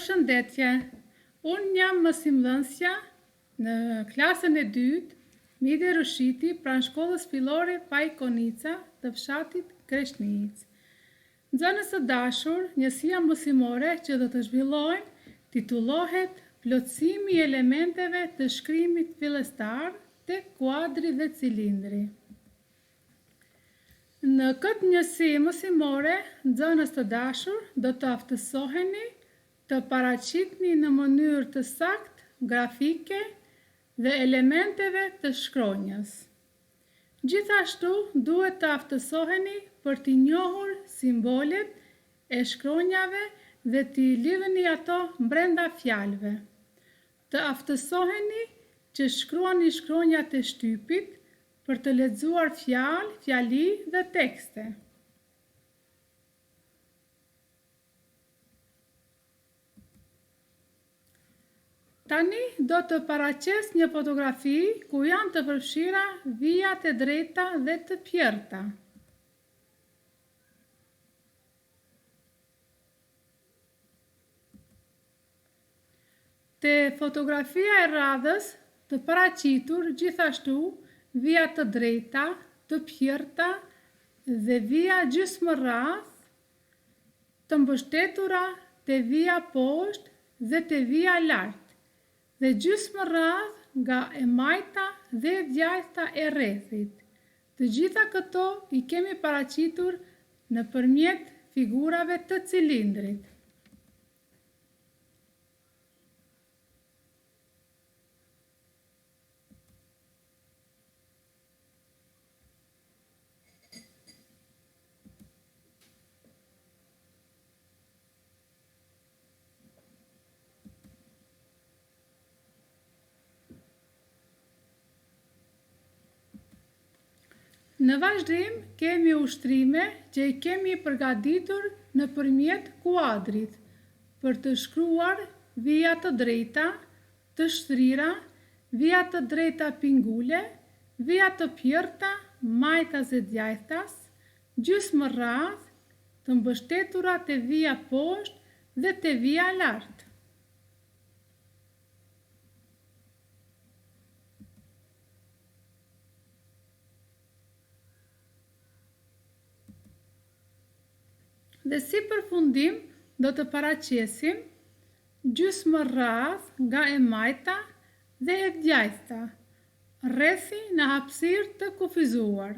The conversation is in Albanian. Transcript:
Përshëndetje, unë jam mësimdhënësja në klasën e dytë, Mide Rushiti, pranë shkollës fillore Pajkonica të fshatit Kreshnicë. Nxënës së dashur, njësia mësimore që do të zhvillojmë titullohet Plotësimi i elementeve të shkrimit fillestar te kuadri dhe cilindri. Në këtë njësi mësimore, nxënës të dashur, do të aftësoheni të paraqitni në mënyrë të saktë, grafike dhe elementeve të shkronjës. Gjithashtu, duhet të aftësoheni për t'i njohur simbolet e shkronjave dhe t'i lidhni ato brenda fjalëve. Të aftësoheni që shkruani shkronjat e shtypit për të lexuar fjalë, fjali dhe tekste. Tani do të paraqes një fotografi ku janë të përfshira vijat e drejta dhe të pjerta. Te fotografia e radhës të paraqitur gjithashtu vija të drejta, të pjerta dhe vija gjysmërradh të mbështetura te vija poshtë dhe te vija lart, dhe gjysmërradh nga e majta dhe e djajta e rrethit. Të gjitha këto i kemi paraqitur nëpërmjet figurave të cilindrit. Në vazhdim, kemi ushtrime që i kemi përgatitur nëpërmjet kuadrit për të shkruar vija të drejta, të shtrira, vija të drejta pingule, vija të pjerta, majtas dhe djajtas, gjysmërradh, të mbështetura te vija poshtë dhe te vija lart. Dhe si përfundim do të paraqesim gjysmërradh nga e majta dhe e djajta, rrethi në hapësirë të kufizuar.